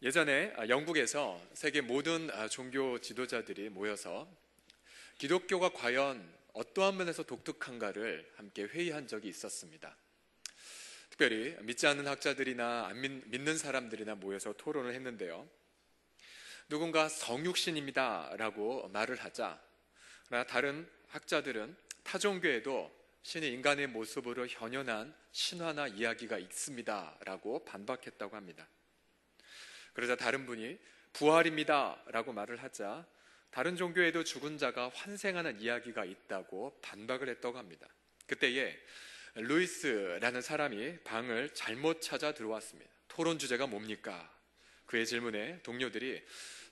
예전에 영국에서 세계 모든 종교 지도자들이 모여서 기독교가 과연 어떠한 면에서 독특한가를 함께 회의한 적이 있었습니다. 특별히 믿지 않는 학자들이나 안 믿는 사람들이나 모여서 토론을 했는데요. 누군가 성육신입니다 라고 말을 하자, 그러나 다른 학자들은 타 종교에도 신이 인간의 모습으로 현현한 신화나 이야기가 있습니다 라고 반박했다고 합니다. 그러자 다른 분이 부활입니다 라고 말을 하자, 다른 종교에도 죽은 자가 환생하는 이야기가 있다고 반박을 했다고 합니다. 그때에 루이스라는 사람이 방을 잘못 찾아 들어왔습니다. 토론 주제가 뭡니까? 그의 질문에 동료들이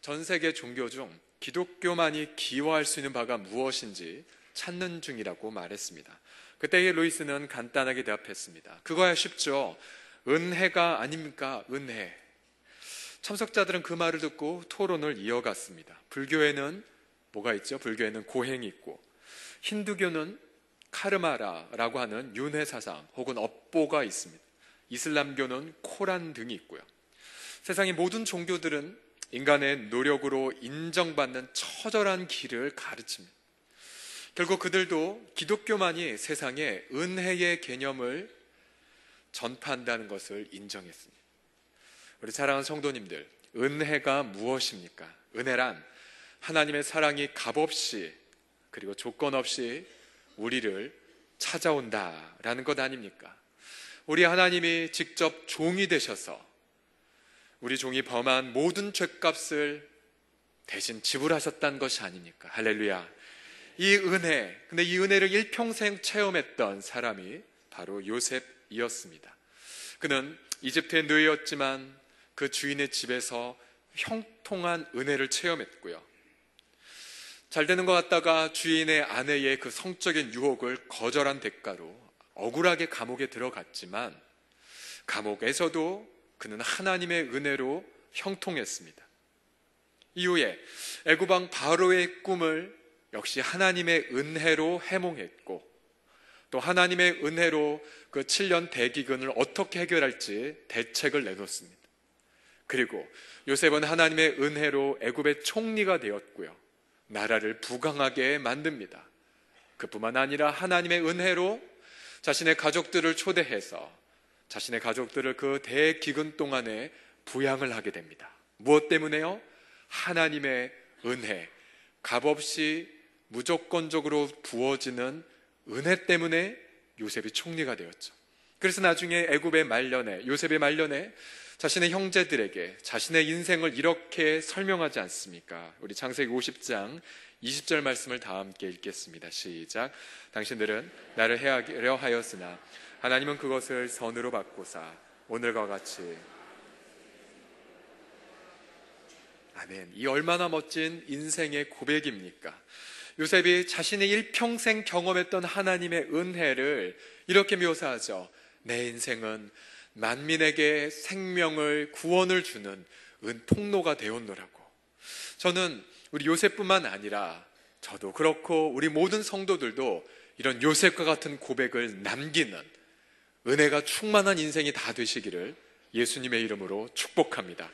전 세계 종교 중 기독교만이 기여할 수 있는 바가 무엇인지 찾는 중이라고 말했습니다. 그때에 루이스는 간단하게 대답했습니다. 그거야 쉽죠. 은혜가 아닙니까? 은혜. 참석자들은 그 말을 듣고 토론을 이어갔습니다. 불교에는 뭐가 있죠? 불교에는 고행이 있고, 힌두교는 카르마라라고 하는 윤회 사상 혹은 업보가 있습니다. 이슬람교는 코란 등이 있고요. 세상의 모든 종교들은 인간의 노력으로 인정받는 처절한 길을 가르칩니다. 결국 그들도 기독교만이 세상에 은혜의 개념을 전파한다는 것을 인정했습니다. 우리 사랑하는 성도님들, 은혜가 무엇입니까? 은혜란 하나님의 사랑이 값없이 그리고 조건 없이 우리를 찾아온다라는 것 아닙니까? 우리 하나님이 직접 종이 되셔서 우리 종이 범한 모든 죄값을 대신 지불하셨다는 것이 아닙니까? 할렐루야. 이 은혜, 근데 이 은혜를 일평생 체험했던 사람이 바로 요셉이었습니다. 그는 이집트의 노예였지만 그 주인의 집에서 형통한 은혜를 체험했고요. 잘 되는 것 같다가 주인의 아내의 그 성적인 유혹을 거절한 대가로 억울하게 감옥에 들어갔지만 감옥에서도 그는 하나님의 은혜로 형통했습니다. 이후에 애굽 왕 바로의 꿈을 역시 하나님의 은혜로 해몽했고, 또 하나님의 은혜로 그 7년 대기근을 어떻게 해결할지 대책을 내놓습니다. 그리고 요셉은 하나님의 은혜로 애굽의 총리가 되었고요. 나라를 부강하게 만듭니다. 그뿐만 아니라 하나님의 은혜로 자신의 가족들을 초대해서 자신의 가족들을 그 대기근 동안에 부양을 하게 됩니다. 무엇 때문에요? 하나님의 은혜, 값없이 무조건적으로 부어지는 은혜 때문에 요셉이 총리가 되었죠. 그래서 나중에 애굽의 말년에, 요셉의 말년에 자신의 형제들에게 자신의 인생을 이렇게 설명하지 않습니까? 우리 창세기 50장 20절 말씀을 다 함께 읽겠습니다. 시작. 당신들은 나를 해하려 하였으나 하나님은 그것을 선으로 바꾸사 오늘과 같이. 아멘. 이 얼마나 멋진 인생의 고백입니까? 요셉이 자신의 일평생 경험했던 하나님의 은혜를 이렇게 묘사하죠. 내 인생은 만민에게 생명을, 구원을 주는 통로가 되었노라고. 저는 우리 요셉뿐만 아니라 저도 그렇고 우리 모든 성도들도 이런 요셉과 같은 고백을 남기는 은혜가 충만한 인생이 다 되시기를 예수님의 이름으로 축복합니다.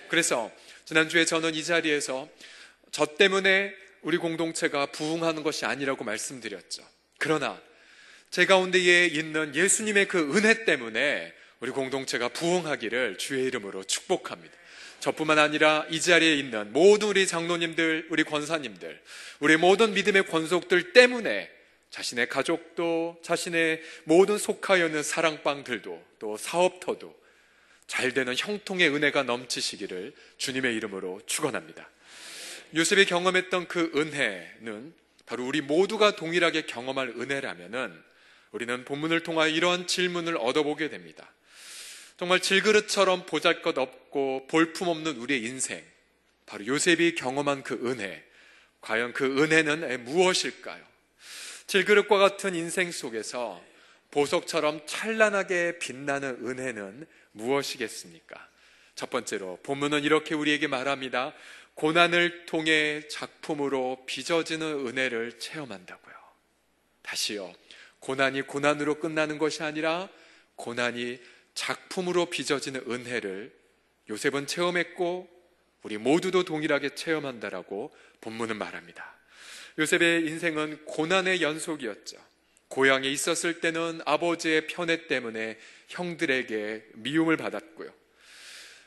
그래서 지난주에 저는 이 자리에서 저 때문에 우리 공동체가 부흥하는 것이 아니라고 말씀드렸죠. 그러나 제 가운데에 있는 예수님의 그 은혜 때문에 우리 공동체가 부흥하기를 주의 이름으로 축복합니다. 저뿐만 아니라 이 자리에 있는 모든 우리 장로님들, 우리 권사님들, 우리 모든 믿음의 권속들 때문에 자신의 가족도, 자신의 모든 속하여 있는 사랑방들도, 또 사업터도 잘 되는 형통의 은혜가 넘치시기를 주님의 이름으로 축원합니다. 요셉이 경험했던 그 은혜는 바로 우리 모두가 동일하게 경험할 은혜라면은 우리는 본문을 통하여 이러한 질문을 얻어보게 됩니다. 정말 질그릇처럼 보잘것없고 볼품없는 우리의 인생, 바로 요셉이 경험한 그 은혜, 과연 그 은혜는 무엇일까요? 질그릇과 같은 인생 속에서 보석처럼 찬란하게 빛나는 은혜는 무엇이겠습니까? 첫 번째로 본문은 이렇게 우리에게 말합니다. 고난을 통해 작품으로 빚어지는 은혜를 체험한다고요. 다시요. 고난이 고난으로 끝나는 것이 아니라 고난이 작품으로 빚어지는 은혜를 요셉은 체험했고 우리 모두도 동일하게 체험한다라고 본문은 말합니다. 요셉의 인생은 고난의 연속이었죠. 고향에 있었을 때는 아버지의 편애 때문에 형들에게 미움을 받았고요.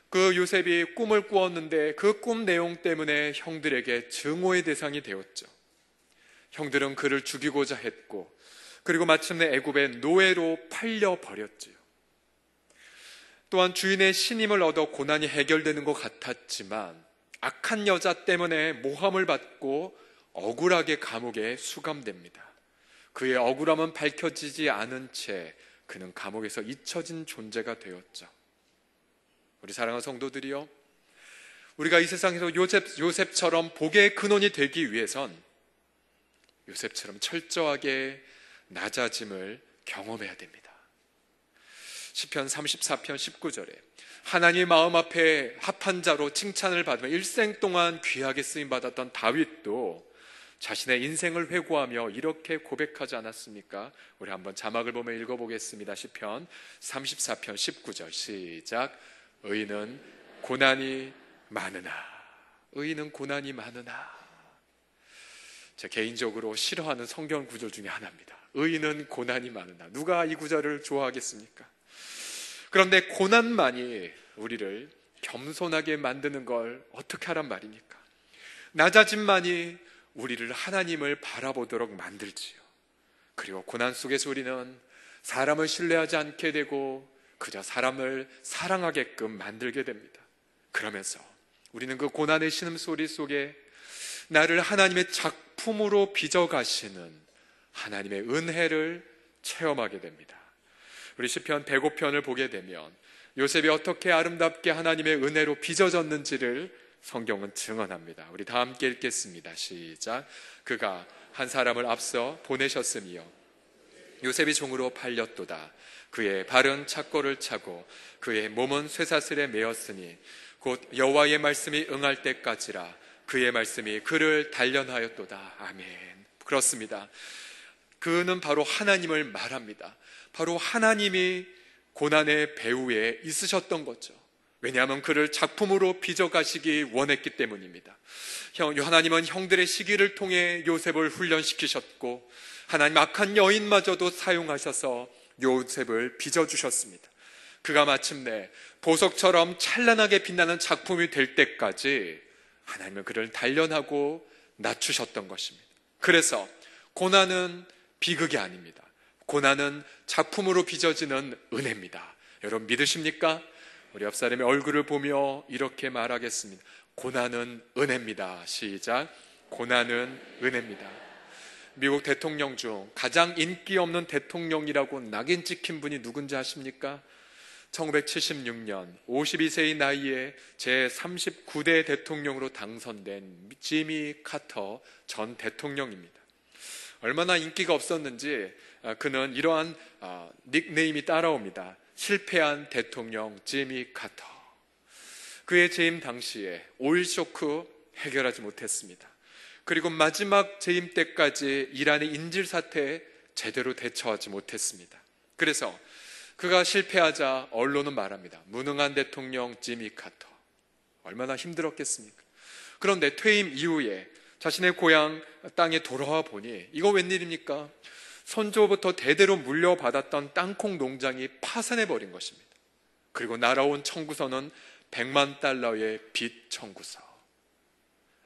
그 요셉이 꿈을 꾸었는데 그 꿈 내용 때문에 형들에게 증오의 대상이 되었죠. 형들은 그를 죽이고자 했고, 그리고 마침내 애굽의 노예로 팔려버렸지요. 또한 주인의 신임을 얻어 고난이 해결되는 것 같았지만 악한 여자 때문에 모함을 받고 억울하게 감옥에 수감됩니다. 그의 억울함은 밝혀지지 않은 채 그는 감옥에서 잊혀진 존재가 되었죠. 우리 사랑하는 성도들이요, 우리가 이 세상에서 요셉처럼 복의 근원이 되기 위해선 요셉처럼 철저하게 낮아짐을 경험해야 됩니다. 시편 34편 19절에 하나님의 마음 앞에 합한 자로 칭찬을 받으며 일생 동안 귀하게 쓰임받았던 다윗도 자신의 인생을 회고하며 이렇게 고백하지 않았습니까? 우리 한번 자막을 보며 읽어보겠습니다. 시편 34편 19절 시작. 의인은 고난이 많으나, 의인은 고난이 많으나. 제 개인적으로 싫어하는 성경 구절 중에 하나입니다. 의인은 고난이 많으나. 누가 이 구절을 좋아하겠습니까? 그런데 고난만이 우리를 겸손하게 만드는 걸 어떻게 하란 말입니까? 낮아짐만이 우리를 하나님을 바라보도록 만들지요. 그리고 고난 속에서 우리는 사람을 신뢰하지 않게 되고 그저 사람을 사랑하게끔 만들게 됩니다. 그러면서 우리는 그 고난의 신음소리 속에 나를 하나님의 작품으로 빚어가시는 하나님의 은혜를 체험하게 됩니다. 우리 시편 105편을 보게 되면 요셉이 어떻게 아름답게 하나님의 은혜로 빚어졌는지를 성경은 증언합니다. 우리 다 함께 읽겠습니다. 시작. 그가 한 사람을 앞서 보내셨으며 요셉이 종으로 팔렸도다. 그의 발은 착고를 차고 그의 몸은 쇠사슬에 매었으니 곧 여호와의 말씀이 응할 때까지라. 그의 말씀이 그를 단련하였도다. 아멘. 그렇습니다. 그는 바로 하나님을 말합니다. 바로 하나님이 고난의 배후에 있으셨던 거죠. 왜냐하면 그를 작품으로 빚어가시기 원했기 때문입니다. 하나님은 형들의 시기를 통해 요셉을 훈련시키셨고 하나님 악한 여인마저도 사용하셔서 요셉을 빚어주셨습니다. 그가 마침내 보석처럼 찬란하게 빛나는 작품이 될 때까지 하나님은 그를 단련하고 낮추셨던 것입니다. 그래서 고난은 비극이 아닙니다. 고난은 작품으로 빚어지는 은혜입니다. 여러분 믿으십니까? 우리 옆 사람의 얼굴을 보며 이렇게 말하겠습니다. 고난은 은혜입니다. 시작. 고난은 은혜입니다. 미국 대통령 중 가장 인기 없는 대통령이라고 낙인 찍힌 분이 누군지 아십니까? 1976년 52세의 나이에 제39대 대통령으로 당선된 지미 카터 전 대통령입니다. 얼마나 인기가 없었는지 그는 이러한 닉네임이 따라옵니다. 실패한 대통령 지미 카터. 그의 재임 당시에 오일 쇼크 해결하지 못했습니다. 그리고 마지막 재임 때까지 이란의 인질 사태에 제대로 대처하지 못했습니다. 그래서 그가 실패하자 언론은 말합니다. 무능한 대통령 지미 카터. 얼마나 힘들었겠습니까? 그런데 퇴임 이후에 자신의 고향 땅에 돌아와 보니 이거 웬일입니까? 선조부터 대대로 물려받았던 땅콩 농장이 파산해버린 것입니다. 그리고 날아온 청구서는 100만 달러의 빚 청구서.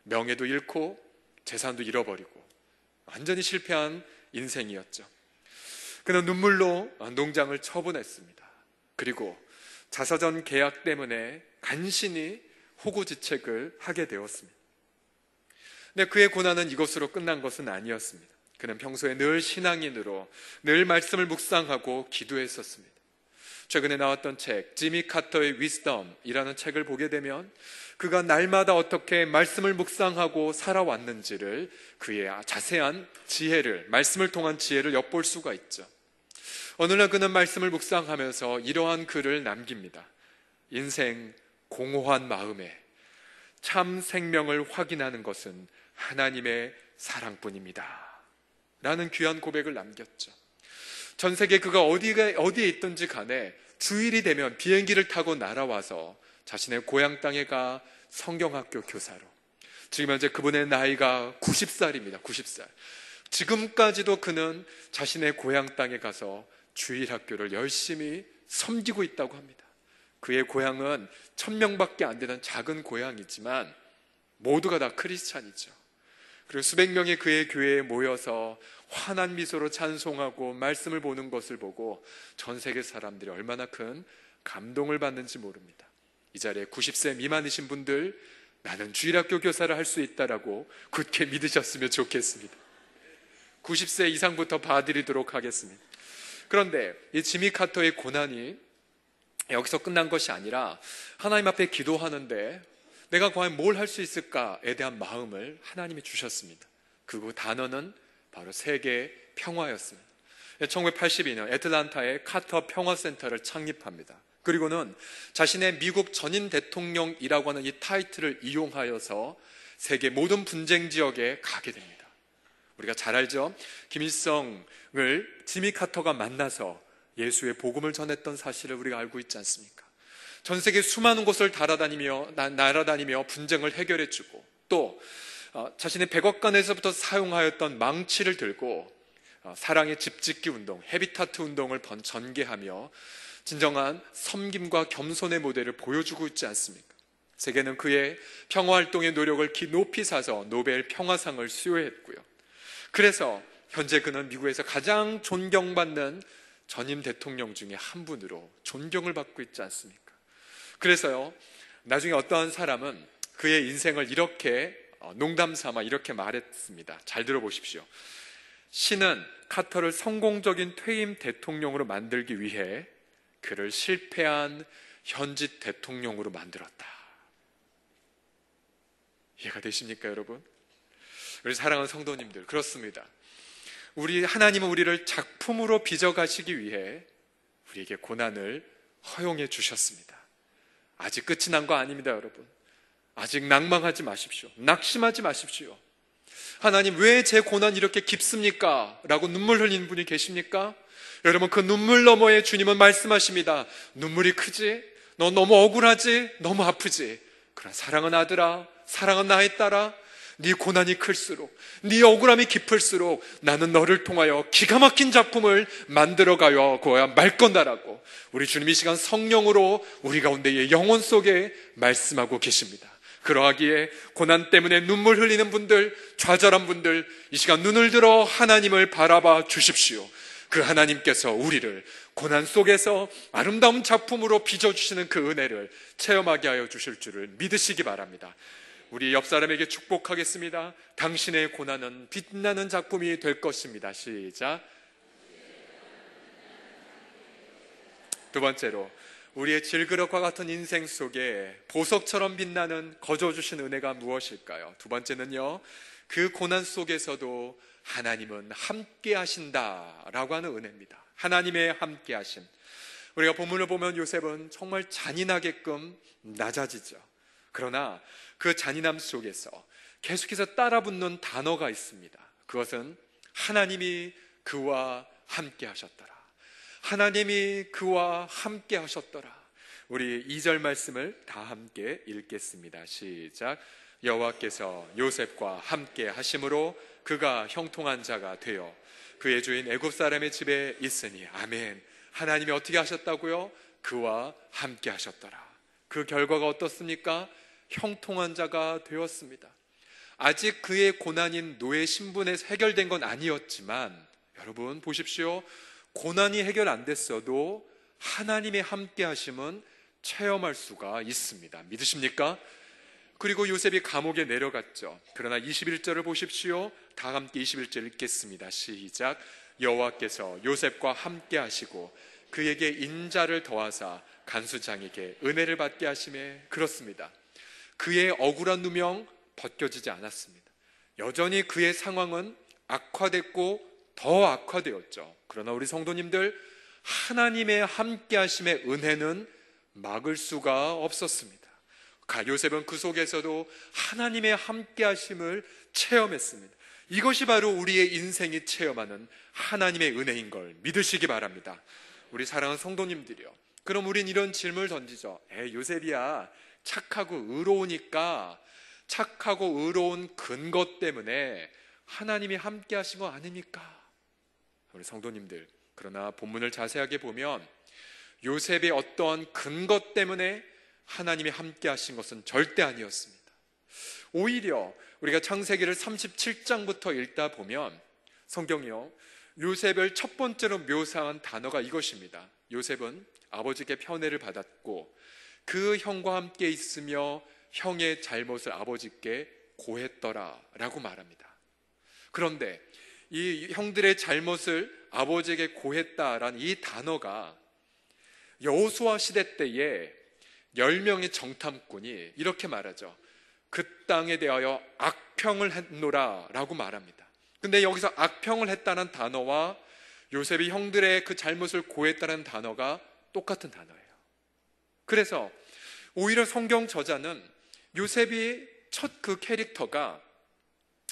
명예도 잃고 재산도 잃어버리고 완전히 실패한 인생이었죠. 그는 눈물로 농장을 처분했습니다. 그리고 자서전 계약 때문에 간신히 호구지책을 하게 되었습니다. 근데 그의 고난은 이것으로 끝난 것은 아니었습니다. 그는 평소에 늘 신앙인으로 늘 말씀을 묵상하고 기도했었습니다. 최근에 나왔던 책 지미 카터의 위스덤이라는 책을 보게 되면 그가 날마다 어떻게 말씀을 묵상하고 살아왔는지를 그의 자세한 지혜를, 말씀을 통한 지혜를 엿볼 수가 있죠. 어느 날 그는 말씀을 묵상하면서 이러한 글을 남깁니다. 인생 공허한 마음에 참 생명을 확인하는 것은 하나님의 사랑뿐입니다. 라는 귀한 고백을 남겼죠. 전 세계 그가 어디에 있든지 간에 주일이 되면 비행기를 타고 날아와서 자신의 고향 땅에 가 성경학교 교사로, 지금 현재 그분의 나이가 90살입니다. 90살. 지금까지도 그는 자신의 고향 땅에 가서 주일학교를 열심히 섬기고 있다고 합니다. 그의 고향은 1000명밖에 안 되는 작은 고향이지만 모두가 다 크리스찬이죠. 그리고 수백 명이 그의 교회에 모여서 환한 미소로 찬송하고 말씀을 보는 것을 보고 전 세계 사람들이 얼마나 큰 감동을 받는지 모릅니다. 이 자리에 90세 미만이신 분들, 나는 주일학교 교사를 할 수 있다라고 굳게 믿으셨으면 좋겠습니다. 90세 이상부터 봐드리도록 하겠습니다. 그런데 이 지미 카터의 고난이 여기서 끝난 것이 아니라 하나님 앞에 기도하는데 내가 과연 뭘 할 수 있을까에 대한 마음을 하나님이 주셨습니다. 그 단어는 바로 세계 평화였습니다. 1982년 애틀란타에 카터 평화센터를 창립합니다. 그리고는 자신의 미국 전임 대통령이라고 하는 이 타이틀을 이용하여서 세계 모든 분쟁 지역에 가게 됩니다. 우리가 잘 알죠? 김일성을 지미 카터가 만나서 예수의 복음을 전했던 사실을 우리가 알고 있지 않습니까? 전 세계 수많은 곳을 날아다니며 분쟁을 해결해주고, 또 자신의 백악관에서부터 사용하였던 망치를 들고 사랑의 집짓기 운동, 헤비타트 운동을 전개하며 진정한 섬김과 겸손의 모델을 보여주고 있지 않습니까? 세계는 그의 평화활동의 노력을 높이 사서 노벨 평화상을 수여했고요. 그래서 현재 그는 미국에서 가장 존경받는 전임 대통령 중에 한 분으로 존경을 받고 있지 않습니까? 그래서요, 나중에 어떠한 사람은 그의 인생을 이렇게 농담삼아 이렇게 말했습니다. 잘 들어보십시오. 신은 카터를 성공적인 퇴임 대통령으로 만들기 위해 그를 실패한 현직 대통령으로 만들었다. 이해가 되십니까, 여러분? 우리 사랑하는 성도님들, 그렇습니다. 하나님은 우리를 작품으로 빚어가시기 위해 우리에게 고난을 허용해 주셨습니다. 아직 끝이 난 거 아닙니다, 여러분. 아직 낭망하지 마십시오. 낙심하지 마십시오. 하나님, 왜 제 고난이 이렇게 깊습니까? 라고 눈물 흘리는 분이 계십니까? 여러분, 그 눈물 너머에 주님은 말씀하십니다. 눈물이 크지? 너 너무 억울하지? 너무 아프지? 그러나 사랑하는 아들아, 사랑하는 나의 딸아, 네 고난이 클수록, 네 억울함이 깊을수록 나는 너를 통하여 기가 막힌 작품을 만들어가야 말 건다라고 우리 주님 이 시간 성령으로 우리 가운데의 영혼 속에 말씀하고 계십니다. 그러하기에 고난 때문에 눈물 흘리는 분들, 좌절한 분들, 이 시간 눈을 들어 하나님을 바라봐 주십시오. 그 하나님께서 우리를 고난 속에서 아름다운 작품으로 빚어주시는 그 은혜를 체험하게 하여 주실 줄을 믿으시기 바랍니다. 우리 옆 사람에게 축복하겠습니다. 당신의 고난은 빛나는 작품이 될 것입니다. 시작. 두 번째로, 우리의 질그릇과 같은 인생 속에 보석처럼 빛나는 거저주신 은혜가 무엇일까요? 두 번째는요, 그 고난 속에서도 하나님은 함께 하신다라고 하는 은혜입니다. 하나님의 함께 하심. 우리가 본문을 보면 요셉은 정말 잔인하게끔 낮아지죠. 그러나 그 잔인함 속에서 계속해서 따라붙는 단어가 있습니다. 그것은 하나님이 그와 함께 하셨더라. 하나님이 그와 함께 하셨더라. 우리 2절 말씀을 다 함께 읽겠습니다. 시작. 여호와께서 요셉과 함께 하심으로 그가 형통한 자가 되어 그의 주인 애굽 사람의 집에 있으니. 아멘. 하나님이 어떻게 하셨다고요? 그와 함께 하셨더라. 그 결과가 어떻습니까? 형통한 자가 되었습니다. 아직 그의 고난인 노예 신분에서 해결된 건 아니었지만, 여러분 보십시오. 고난이 해결 안 됐어도 하나님의 함께 하심은 체험할 수가 있습니다. 믿으십니까? 그리고 요셉이 감옥에 내려갔죠. 그러나 21절을 보십시오. 다 함께 21절 읽겠습니다. 시작. 여호와께서 요셉과 함께 하시고 그에게 인자를 더하사 간수장에게 은혜를 받게 하심에. 그렇습니다. 그의 억울한 누명 벗겨지지 않았습니다. 여전히 그의 상황은 악화됐고 더 악화되었죠. 그러나 우리 성도님들, 하나님의 함께 하심의 은혜는 막을 수가 없었습니다. 요셉은 그 속에서도 하나님의 함께 하심을 체험했습니다. 이것이 바로 우리의 인생이 체험하는 하나님의 은혜인 걸 믿으시기 바랍니다. 우리 사랑하는 성도님들이요, 그럼 우린 이런 질문을 던지죠. 요셉이야 착하고 의로우니까, 착하고 의로운 근거 때문에 하나님이 함께 하신 거 아닙니까? 우리 성도님들, 그러나 본문을 자세하게 보면 요셉의 어떠한 근거 때문에 하나님이 함께 하신 것은 절대 아니었습니다. 오히려 우리가 창세기를 37장부터 읽다 보면 성경이요, 요셉을 첫 번째로 묘사한 단어가 이것입니다. 요셉은 아버지께 편애를 받았고 그 형과 함께 있으며 형의 잘못을 아버지께 고했더라 라고 말합니다. 그런데 이 형들의 잘못을 아버지에게 고했다라는 이 단어가 여호수아 시대 때에 10명의 정탐꾼이 이렇게 말하죠. 그 땅에 대하여 악평을 했노라 라고 말합니다. 근데 여기서 악평을 했다는 단어와 요셉이 형들의 그 잘못을 고했다는 단어가 똑같은 단어예요. 그래서 오히려 성경 저자는 요셉이 첫 그 캐릭터가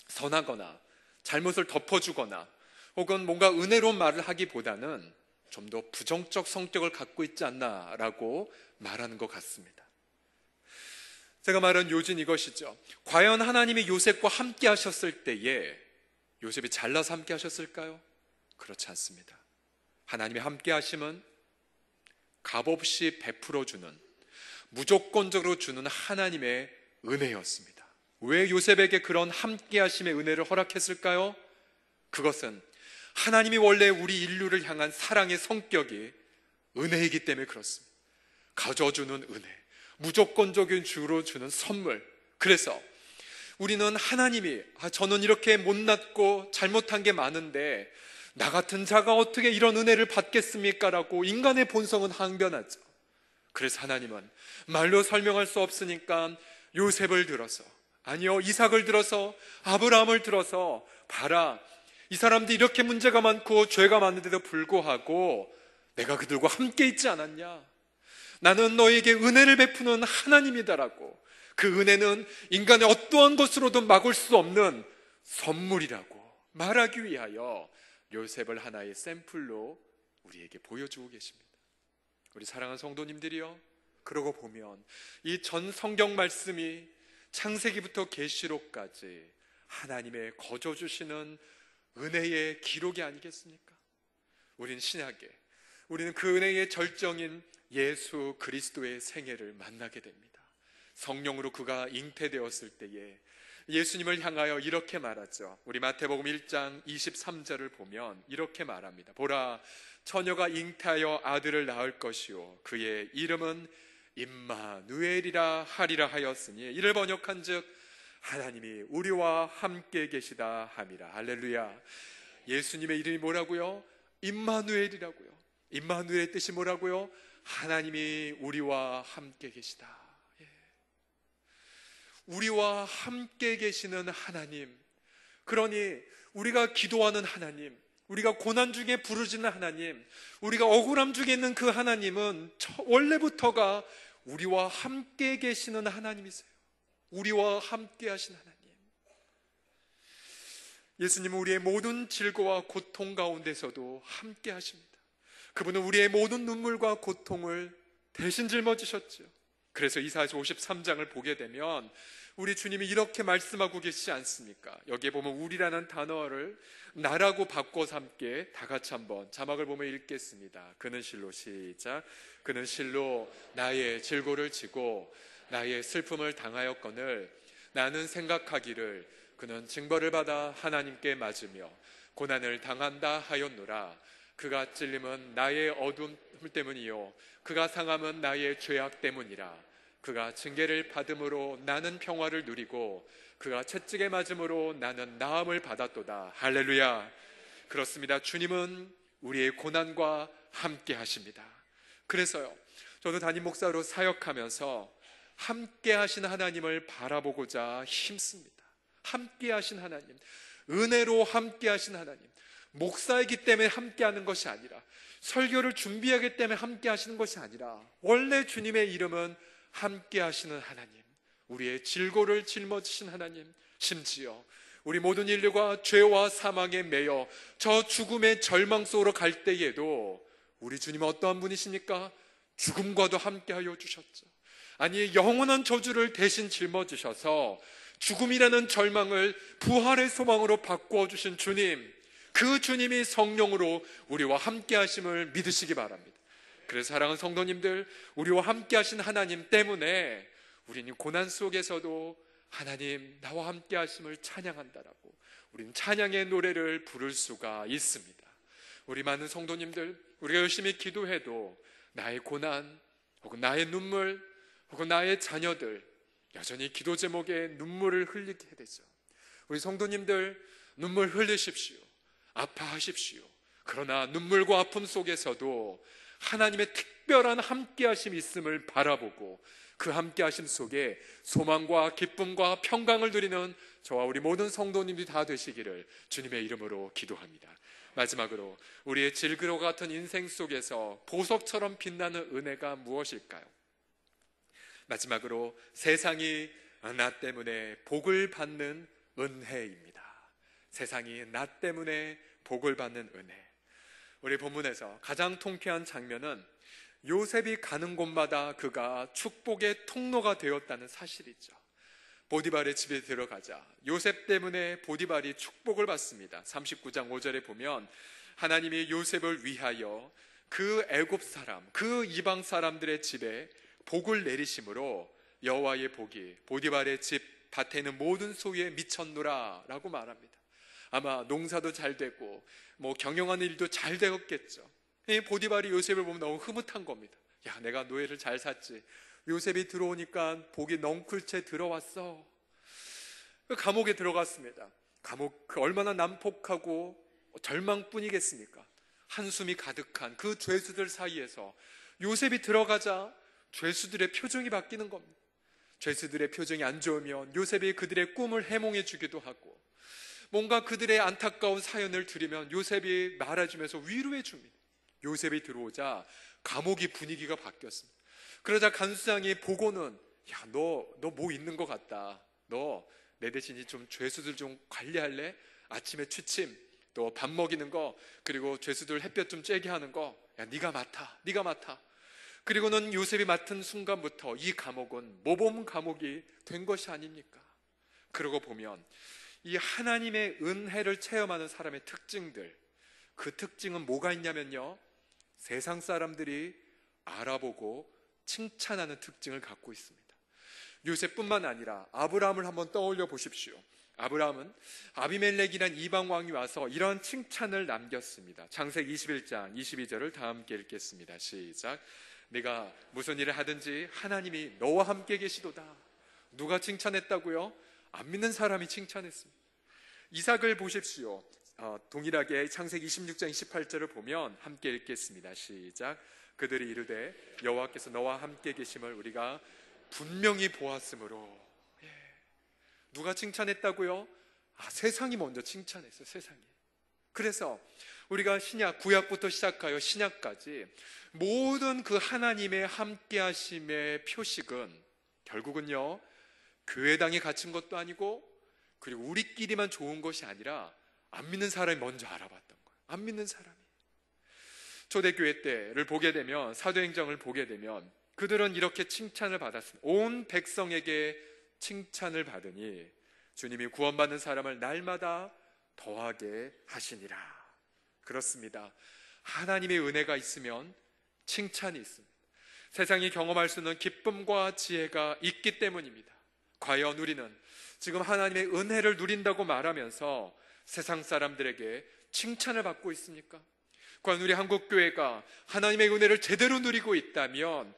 선하거나 잘못을 덮어주거나 혹은 뭔가 은혜로운 말을 하기보다는 좀 더 부정적 성격을 갖고 있지 않나라고 말하는 것 같습니다. 제가 말한 요지는 이것이죠. 과연 하나님이 요셉과 함께 하셨을 때에 요셉이 잘나서 함께 하셨을까요? 그렇지 않습니다. 하나님이 함께 하심은 값없이 베풀어주는, 무조건적으로 주는 하나님의 은혜였습니다. 왜 요셉에게 그런 함께 하심의 은혜를 허락했을까요? 그것은 하나님이 원래 우리 인류를 향한 사랑의 성격이 은혜이기 때문에 그렇습니다. 가져주는 은혜, 무조건적인 주로 주는 선물. 그래서 우리는 하나님이 저는 이렇게 못났고 잘못한 게 많은데 나 같은 자가 어떻게 이런 은혜를 받겠습니까? 라고 인간의 본성은 항변하죠. 그래서 하나님은 말로 설명할 수 없으니까 요셉을 들어서, 아니요, 이삭을 들어서, 아브라함을 들어서, 봐라, 이 사람들이 이렇게 문제가 많고 죄가 많은데도 불구하고 내가 그들과 함께 있지 않았냐? 나는 너에게 은혜를 베푸는 하나님이다라고, 그 은혜는 인간의 어떠한 것으로도 막을 수 없는 선물이라고 말하기 위하여 요셉을 하나의 샘플로 우리에게 보여주고 계십니다. 우리 사랑하는 성도님들이요, 그러고 보면 이 전 성경 말씀이 창세기부터 계시록까지 하나님의 거저 주시는 은혜의 기록이 아니겠습니까? 우리는 신약에, 우리는 그 은혜의 절정인 예수 그리스도의 생애를 만나게 됩니다. 성령으로 그가 잉태되었을 때에 예수님을 향하여 이렇게 말하죠. 우리 마태복음 1장 23절을 보면 이렇게 말합니다. 보라, 처녀가 잉태하여 아들을 낳을 것이요 그의 이름은 임마누엘이라 하리라 하였으니, 이를 번역한즉 하나님이 우리와 함께 계시다 함이라. 할렐루야. 예수님의 이름이 뭐라고요? 임마누엘이라고요. 임마누엘의 뜻이 뭐라고요? 하나님이 우리와 함께 계시다. 우리와 함께 계시는 하나님, 그러니 우리가 기도하는 하나님, 우리가 고난 중에 부르짖는 하나님, 우리가 억울함 중에 있는 그 하나님은 원래부터가 우리와 함께 계시는 하나님이세요. 우리와 함께 하신 하나님. 예수님은 우리의 모든 질고와 고통 가운데서도 함께 하십니다. 그분은 우리의 모든 눈물과 고통을 대신 짊어지셨죠. 그래서 이사야서 53장을 보게 되면 우리 주님이 이렇게 말씀하고 계시지 않습니까? 여기에 보면 우리라는 단어를 나라고 바꿔서 함께 다 같이 한번 자막을 보면 읽겠습니다. 그는 실로, 시작. 그는 실로 나의 질고를 지고 나의 슬픔을 당하였거늘 나는 생각하기를 그는 징벌을 받아 하나님께 맞으며 고난을 당한다 하였노라. 그가 찔림은 나의 어둠 때문이요 그가 상함은 나의 죄악 때문이라. 그가 징계를 받음으로 나는 평화를 누리고 그가 채찍에 맞음으로 나는 나음을 받았도다. 할렐루야. 그렇습니다. 주님은 우리의 고난과 함께 하십니다. 그래서요, 저도 담임 목사로 사역하면서 함께 하신 하나님을 바라보고자 힘씁니다. 함께 하신 하나님, 은혜로 함께 하신 하나님, 목사이기 때문에 함께 하는 것이 아니라, 설교를 준비하기 때문에 함께 하시는 것이 아니라, 원래 주님의 이름은 함께 하시는 하나님, 우리의 질고를 짊어지신 하나님, 심지어 우리 모든 인류가 죄와 사망에 매여 저 죽음의 절망 속으로 갈 때에도 우리 주님은 어떠한 분이십니까? 죽음과도 함께하여 주셨죠. 아니, 영원한 저주를 대신 짊어지셔서 죽음이라는 절망을 부활의 소망으로 바꾸어 주신 주님, 그 주님이 성령으로 우리와 함께 하심을 믿으시기 바랍니다. 그래서 사랑하는 성도님들, 우리와 함께 하신 하나님 때문에 우리는 고난 속에서도 하나님 나와 함께 하심을 찬양한다라고 우리는 찬양의 노래를 부를 수가 있습니다. 우리 많은 성도님들, 우리가 열심히 기도해도 나의 고난 혹은 나의 눈물 혹은 나의 자녀들 여전히 기도 제목에 눈물을 흘리게 되죠. 우리 성도님들, 눈물 흘리십시오. 아파하십시오. 그러나 눈물과 아픔 속에서도 하나님의 특별한 함께하심이 있음을 바라보고 그 함께하심 속에 소망과 기쁨과 평강을 누리는 저와 우리 모든 성도님들이 다 되시기를 주님의 이름으로 기도합니다. 마지막으로 우리의 질그러 같은 인생 속에서 보석처럼 빛나는 은혜가 무엇일까요? 마지막으로 세상이 나 때문에 복을 받는 은혜입니다. 세상이 나 때문에 복을 받는 은혜. 우리 본문에서 가장 통쾌한 장면은 요셉이 가는 곳마다 그가 축복의 통로가 되었다는 사실이죠. 보디발의 집에 들어가자 요셉 때문에 보디발이 축복을 받습니다. 39장 5절에 보면 하나님이 요셉을 위하여 그 애굽 사람, 그 이방 사람들의 집에 복을 내리심으로 여호와의 복이 보디발의 집 밭에 있는 모든 소유에 미쳤노라 라고 말합니다. 아마 농사도 잘 되고 경영하는 일도 잘 되었겠죠. 보디발이 요셉을 보면 너무 흐뭇한 겁니다. 야, 내가 노예를 잘 샀지. 요셉이 들어오니까 복이 넝쿨채 들어왔어. 감옥에 들어갔습니다. 감옥 얼마나 난폭하고 절망뿐이겠습니까? 한숨이 가득한 그 죄수들 사이에서 요셉이 들어가자 죄수들의 표정이 바뀌는 겁니다. 죄수들의 표정이 안 좋으면 요셉이 그들의 꿈을 해몽해 주기도 하고 뭔가 그들의 안타까운 사연을 들으면 요셉이 말해주면서 위로해 줍니다. 요셉이 들어오자 감옥의 분위기가 바뀌었습니다. 그러자 간수장이 보고는 야, 너 뭐 있는 것 같다. 너 내 대신 좀 죄수들 좀 관리할래? 아침에 취침, 또 밥 먹이는 거, 그리고 죄수들 햇볕 좀 쬐게 하는 거, 야, 네가 맡아. 그리고는 요셉이 맡은 순간부터 이 감옥은 모범 감옥이 된 것이 아닙니까? 그러고 보면 이 하나님의 은혜를 체험하는 사람의 특징들, 그 특징은 뭐가 있냐면요, 세상 사람들이 알아보고 칭찬하는 특징을 갖고 있습니다. 요셉뿐만 아니라 아브라함을 한번 떠올려 보십시오. 아브라함은 아비멜렉이란 이방 왕이 와서 이런 칭찬을 남겼습니다. 창세기 21장 22절을 다 함께 읽겠습니다. 시작. 네가 무슨 일을 하든지 하나님이 너와 함께 계시도다. 누가 칭찬했다고요? 안 믿는 사람이 칭찬했습니다. 이삭을 보십시오. 동일하게 창세기 26장 28절을 보면 함께 읽겠습니다. 시작. 그들이 이르되 여호와께서 너와 함께 계심을 우리가 분명히 보았으므로. 누가 칭찬했다고요? 세상이 먼저 칭찬했어요. 세상이. 그래서 우리가 신약, 구약부터 시작하여 신약까지 모든 그 하나님의 함께 하심의 표식은 결국은요, 교회당에 갇힌 것도 아니고, 그리고 우리끼리만 좋은 것이 아니라 안 믿는 사람이 먼저 알아봤던 거예요. 안 믿는 사람이. 초대교회 때를 보게 되면, 사도행전을 보게 되면 그들은 이렇게 칭찬을 받았습니다. 온 백성에게 칭찬을 받으니 주님이 구원받는 사람을 날마다 더하게 하시니라. 그렇습니다. 하나님의 은혜가 있으면 칭찬이 있습니다. 세상이 경험할 수 있는 기쁨과 지혜가 있기 때문입니다. 과연 우리는 지금 하나님의 은혜를 누린다고 말하면서 세상 사람들에게 칭찬을 받고 있습니까? 과연 우리 한국교회가 하나님의 은혜를 제대로 누리고 있다면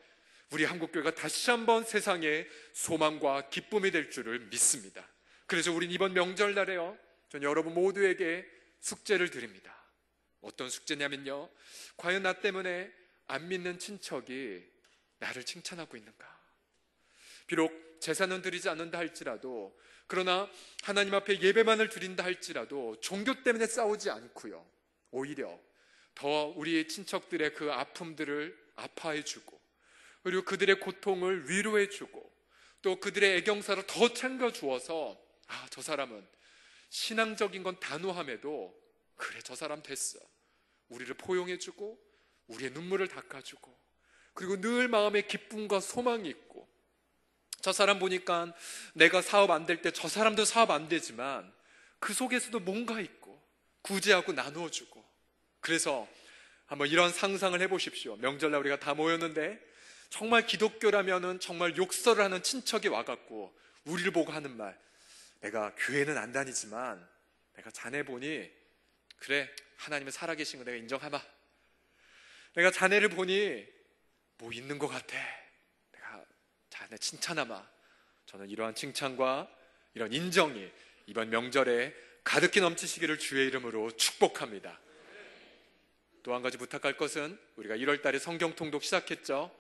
우리 한국교회가 다시 한번 세상의 소망과 기쁨이 될 줄을 믿습니다. 그래서 우린 이번 명절날에요, 전 여러분 모두에게 숙제를 드립니다. 어떤 숙제냐면요, 과연 나 때문에 안 믿는 친척이 나를 칭찬하고 있는가? 비록 제사는 드리지 않는다 할지라도, 그러나 하나님 앞에 예배만을 드린다 할지라도 종교 때문에 싸우지 않고요, 오히려 더 우리의 친척들의 그 아픔들을 아파해주고, 그리고 그들의 고통을 위로해주고, 또 그들의 애경사를 더 챙겨주어서 저 사람은 신앙적인 건 단호함에도 그래, 저 사람 됐어, 우리를 포용해주고 우리의 눈물을 닦아주고 그리고 늘 마음에 기쁨과 소망이 있고, 저 사람 보니까 내가 사업 안 될 때 저 사람도 사업 안 되지만 그 속에서도 뭔가 있고 구제하고 나누어주고. 그래서 한번 이런 상상을 해보십시오. 명절날 우리가 다 모였는데 정말 기독교라면은 정말 욕설을 하는 친척이 와갖고 우리를 보고 하는 말, 내가 교회는 안 다니지만 내가 자네 보니 그래, 하나님은 살아계신 거 내가 인정하마. 내가 자네를 보니 뭐 있는 것 같아, 내가 자네 칭찬하마. 저는 이러한 칭찬과 이런 인정이 이번 명절에 가득히 넘치시기를 주의 이름으로 축복합니다. 또 한 가지 부탁할 것은, 우리가 1월 달에 성경 통독 시작했죠.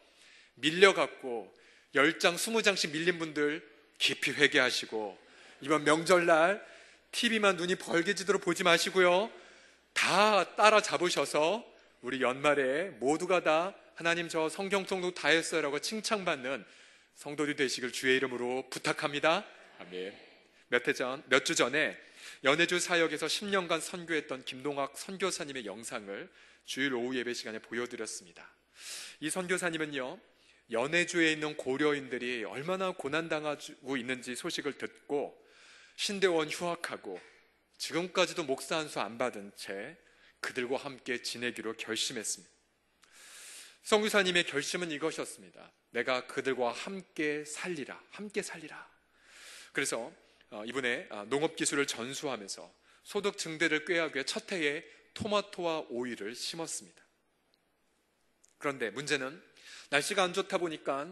밀려갖고 10장 20장씩 밀린 분들 깊이 회개하시고, 이번 명절날 TV만 눈이 벌게지도록 보지 마시고요, 다 따라잡으셔서 우리 연말에 모두가 다 하나님 저 성경 통독 다 했어요 라고 칭찬받는 성도들이 되시길 주의 이름으로 부탁합니다. 아멘. 몇 주 전에 연해주 사역에서 10년간 선교했던 김동학 선교사님의 영상을 주일 오후 예배 시간에 보여드렸습니다. 이 선교사님은요, 연해주에 있는 고려인들이 얼마나 고난당하고 있는지 소식을 듣고 신대원 휴학하고 지금까지도 목사 한 수 안 받은 채 그들과 함께 지내기로 결심했습니다. 선교사님의 결심은 이것이었습니다. 내가 그들과 함께 살리라, 함께 살리라. 그래서 이번에 농업기술을 전수하면서 소득 증대를 꾀하기 위해 첫 해에 토마토와 오이를 심었습니다. 그런데 문제는 날씨가 안 좋다 보니까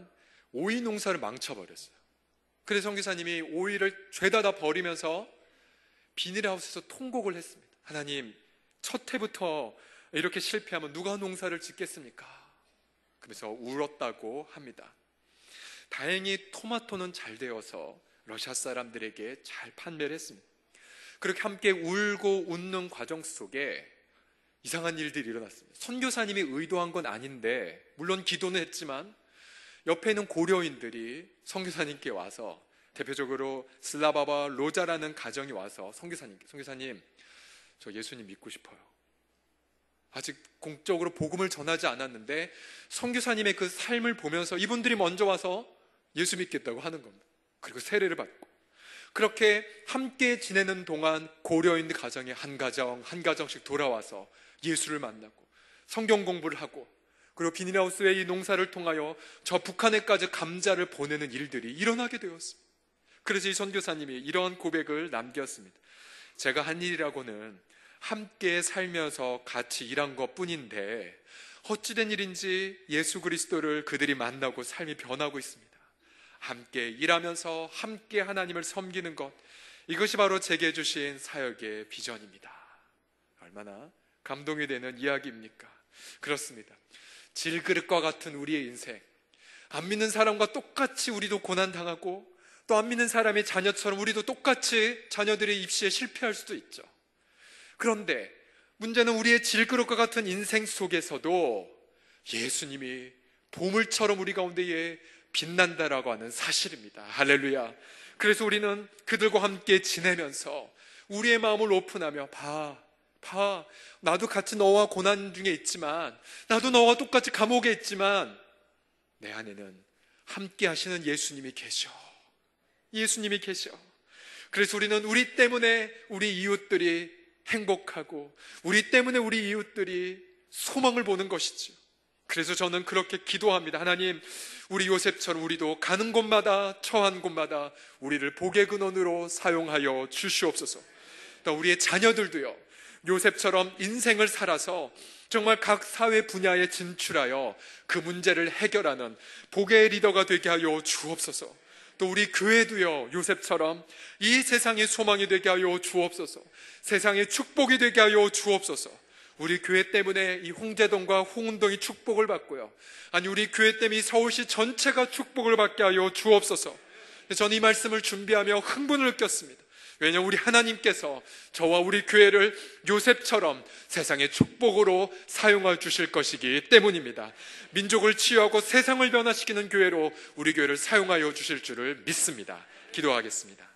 오이 농사를 망쳐버렸어요. 그래서 선교사님이 오이를 죄다 다 버리면서 비닐하우스에서 통곡을 했습니다. 하나님, 첫 해부터 이렇게 실패하면 누가 농사를 짓겠습니까? 그러면서 울었다고 합니다. 다행히 토마토는 잘 되어서 러시아 사람들에게 잘 판매를 했습니다. 그렇게 함께 울고 웃는 과정 속에 이상한 일들이 일어났습니다. 선교사님이 의도한 건 아닌데, 물론 기도는 했지만 옆에 있는 고려인들이 선교사님께 와서, 대표적으로 슬라바와 로자라는 가정이 와서 선교사님, 저 예수님 믿고 싶어요. 아직 공적으로 복음을 전하지 않았는데 선교사님의 그 삶을 보면서 이분들이 먼저 와서 예수 믿겠다고 하는 겁니다. 그리고 세례를 받고, 그렇게 함께 지내는 동안 고려인 가정에 한 가정씩 돌아와서 예수를 만나고 성경 공부를 하고, 그리고 비닐하우스의 이 농사를 통하여 저 북한에까지 감자를 보내는 일들이 일어나게 되었습니다. 그래서 이 선교사님이 이런 고백을 남겼습니다. 제가 한 일이라고는 함께 살면서 같이 일한 것 뿐인데 어찌된 일인지 예수 그리스도를 그들이 만나고 삶이 변하고 있습니다. 함께 일하면서 함께 하나님을 섬기는 것, 이것이 바로 제게 주신 사역의 비전입니다. 얼마나 감동이 되는 이야기입니까? 그렇습니다. 질그릇과 같은 우리의 인생, 안 믿는 사람과 똑같이 우리도 고난당하고, 또 안 믿는 사람의 자녀처럼 우리도 똑같이 자녀들의 입시에 실패할 수도 있죠. 그런데 문제는 우리의 질그릇과 같은 인생 속에서도 예수님이 보물처럼 우리 가운데에 빛난다라고 하는 사실입니다. 할렐루야. 그래서 우리는 그들과 함께 지내면서 우리의 마음을 오픈하며, 봐, 나도 같이 너와 고난 중에 있지만, 나도 너와 똑같이 감옥에 있지만 내 안에는 함께 하시는 예수님이 계셔. 예수님이 계셔. 그래서 우리는 우리 때문에 우리 이웃들이 행복하고, 우리 때문에 우리 이웃들이 소망을 보는 것이죠. 그래서 저는 그렇게 기도합니다. 하나님, 우리 요셉처럼 우리도 가는 곳마다, 처한 곳마다 우리를 복의 근원으로 사용하여 주시옵소서. 또 우리의 자녀들도요, 요셉처럼 인생을 살아서 정말 각 사회 분야에 진출하여 그 문제를 해결하는 복의 리더가 되게 하여 주옵소서. 또 우리 교회도요, 요셉처럼 이 세상의 소망이 되게 하여 주옵소서. 세상의 축복이 되게 하여 주옵소서. 우리 교회 때문에 이 홍제동과 홍은동이 축복을 받고요, 아니 우리 교회 때문에 이 서울시 전체가 축복을 받게 하여 주옵소서. 저는 이 말씀을 준비하며 흥분을 느꼈습니다. 왜냐하면 우리 하나님께서 저와 우리 교회를 요셉처럼 세상의 축복으로 사용해 주실 것이기 때문입니다. 민족을 치유하고 세상을 변화시키는 교회로 우리 교회를 사용하여 주실 줄을 믿습니다. 기도하겠습니다.